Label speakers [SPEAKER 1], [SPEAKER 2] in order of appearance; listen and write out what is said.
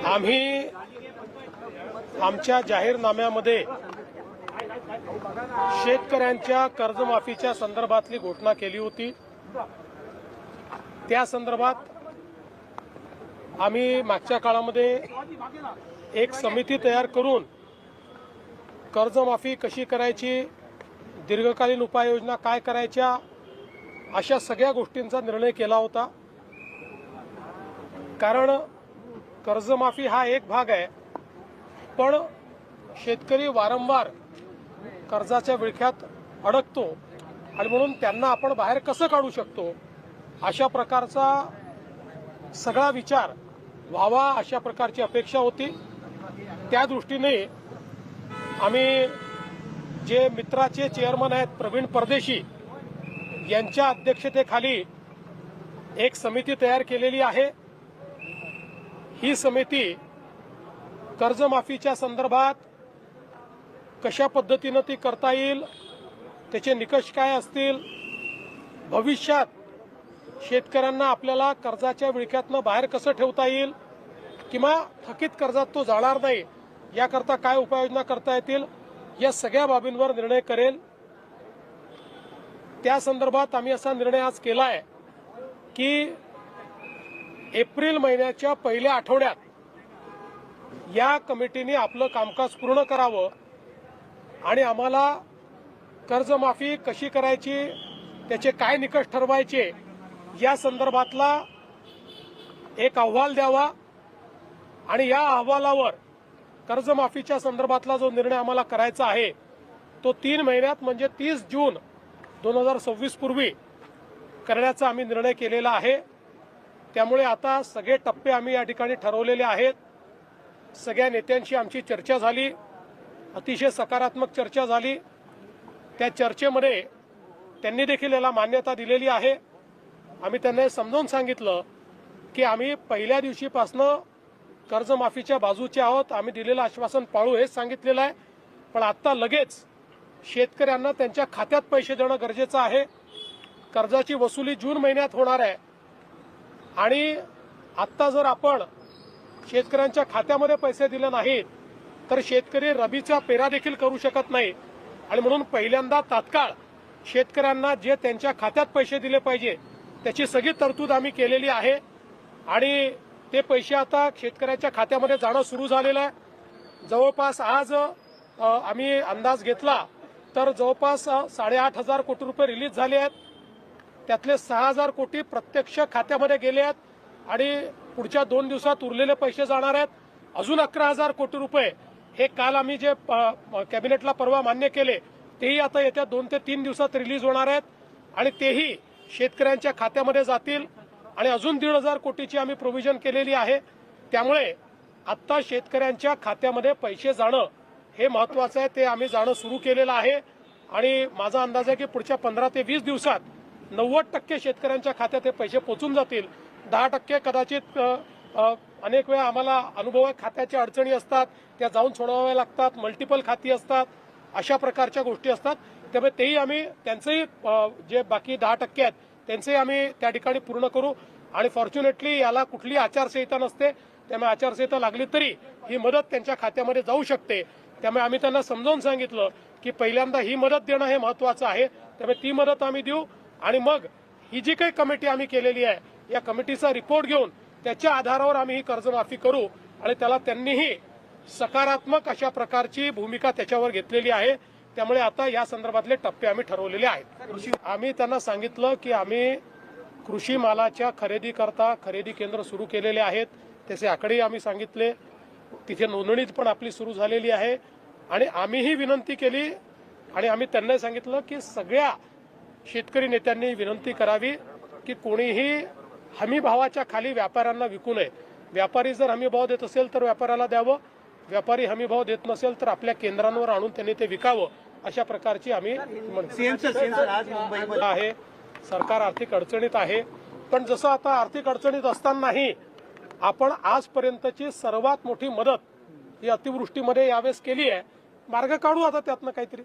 [SPEAKER 1] आम्ही आमच्या जाहीरनाम्यामध्ये शेतकऱ्यांच्या कर्जमाफीच्या संदर्भातली घोषणा केली होती। त्या संदर्भात आम्ही मागच्या काळामध्ये एक समिती तयार करून कर्जमाफी कशी करायची, दीर्घकालीन उपाययोजना काय करायच्या, अशा सगळ्या गोष्टींचा निर्णय केला होता। कारण कर्जमाफी हा एक भाग आहे, पण शेतकरी वारंवार कर्जाच्या विळख्यात अडकतो आणि म्हणून त्यांना आपण बाहेर कसं काढू शकतो अशा प्रकारचा सगळा विचार व्हावा अशा प्रकारची अपेक्षा होती। त्या दृष्टीने आम्ही जे मित्राचे चेअरमन आहेत प्रवीण परदेशी यांच्या अध्यक्षतेखाली एक समिती तयार केलेली आहे। ही समिती कर्जमाफीच्या संदर्भात कशा पद्धतीने ती करता येईल, त्याचे निकष काय असतील, भविष्यात शेतकऱ्यांना आपल्याला कर्जाच्या विळख्यातनं बाहेर कसं ठेवता येईल किंवा थकीत कर्जात तो जाणार नाही याकरता काय उपाययोजना करता येतील, या सगळ्या बाबींवर निर्णय करेल। त्या संदर्भात आम्ही असा निर्णय आज केला आहे की एप्रिल महिन्याच्या पहिल्या आठवड्यात या कमिटीने आपलं कामकाज पूर्ण करावं आणि आम्हाला कर्जमाफी कशी करायची, त्याचे काय निकष ठरवायचे या संदर्भातला एक अहवाल द्यावा आणि या अहवालावर कर्जमाफीच्या संदर्भातला जो निर्णय आम्हाला करायचा आहे तो 3 महिन्यात म्हणजे 30 जून 2026 पूर्वी करण्याचा आम्ही निर्णय केलेला आहे। त्यामुळे आता सगळे टप्पे आम्ही या ठिकाणी ठरवलेले आहेत। सगळ्या नेत्यांशी आमची चर्चा झाली, अतिशय सकारात्मक चर्चा झाली। त्या चर्चेमध्ये त्यांनी देखील याला मान्यता दिलेली आहे। आम्ही त्यांना समजावून सांगितलं की आम्ही पहिल्या दिवशीपासनं कर्जमाफीच्या बाजूचे आहोत, आम्ही दिलेलं आश्वासन पाळू हेच सांगितलेलं आहे। पण आता लगेच शेतकऱ्यांना त्यांच्या खात्यात पैसे देणं गरजेचं आहे। कर्जाची वसुली जून महिन्यात होणार आहे आणि आत्ता जर आपण शेतकऱ्यांच्या खात्यामध्ये पैसे दिले नाहीत तर शेतकरी रबीचा पेरा देखील करू शकत नाही आणि म्हणून पहिल्यांदा तात्काळ शेतकऱ्यांना जे त्यांच्या खात्यात पैसे दिले पाहिजे त्याची सगळी तरतूद आम्ही केलेली आहे आणि ते पैसे आता शेतकऱ्याच्या खात्यामध्ये जाणं सुरू झालेलं आहे। जवळपास आज आम्ही अंदाज घेतला तर जवळपास 8,500 कोटी रुपये रिलीज झाले आहेत। त्यातले 6,000 कोटी प्रत्यक्ष खात्यामध्ये गेले आहेत आणि पुढच्या 2 दिवसात उरलेले पैसे जाणार आहेत। अजून 11,000 कोटी रुपये हे काल आम्ही जे कॅबिनेटला परवा मान्य केले तेही आता येत्या 2 ते 3 दिवसात रिलीज होणार आहेत आणि तेही शेतकऱ्यांच्या खात्यामध्ये जातील आणि अजून 1,500 कोटीची आम्ही प्रोव्हिजन केलेली आहे। त्यामुळे आता शेतकऱ्यांच्या खात्यामध्ये पैसे जाणं हे महत्त्वाचं आहे, ते आम्ही जाणं सुरू केलेलं आहे आणि माझा अंदाज आहे की पुढच्या 15 ते 20 दिवसात 90% शेतकऱ्यांच्या खात्यात हे पैसे पोहोचून जातील। 10% कदाचित अनेक वेळा आम्हाला अनुभव आहे, खात्याच्या अडचणी असतात त्या जाऊन सोडवाव्या लागतात, मल्टिपल खाती असतात, अशा प्रकारच्या गोष्टी असतात। त्यामुळे तेही आम्ही त्यांचंही जे बाकी 10% आहेत त्यांचंही आम्ही त्या ठिकाणी पूर्ण करू आणि फॉर्च्युनेटली याला कुठली आचारसंहिता नसते, त्यामुळे आचारसंहिता लागली तरी ही मदत त्यांच्या खात्यामध्ये जाऊ शकते। त्यामुळे आम्ही त्यांना समजावून सांगितलं की पहिल्यांदा ही मदत देणं हे महत्त्वाचं आहे, त्यामुळे ती मदत आम्ही देऊ आणि मग ही जी काही कमिटी आम्ही केलेली आहे या कमिटीचा रिपोर्ट घेऊन त्याच्या आधारावर आम्ही ही कर्जमाफी करू आणि त्याला त्यांनीही सकारात्मक अशा प्रकारची भूमिका त्याच्यावर घेतलेली आहे। त्यामुळे आता या संदर्भातले टप्पे आम्ही ठरवलेले आहेत। आम्ही त्यांना सांगितलं की आम्ही कृषी मालाच्या खरेदीकरता खरेदी केंद्र सुरू केलेले आहेत, त्याचे आकडेही आम्ही सांगितले, तिथे नोंदणी पण आपली सुरू झालेली आहे आणि आम्हीही विनंती केली आणि आम्ही त्यांना सांगितलं की सगळ्या शेतकरी नेत्यांनी विनंती करावी की कोणीही हमी भावाच्या खाली व्यापाऱ्यांना विकू नये। व्यापारी जर हमी भाव देत असेल तर व्यापाऱ्याला द्यावं, व्यापारी हमी भाव देत नसेल तर आपल्या केंद्रांवर आणून त्यांनी ते विकावं, अशा प्रकारची आम्ही आहे। सरकार आर्थिक अडचणीत आहे, पण जसं आता आर्थिक अडचणीत असतानाही आपण आजपर्यंतची सर्वात मोठी मदत ही अतिवृष्टीमध्ये यावेळेस केली आहे, मार्ग काढू आता त्यातनं काहीतरी।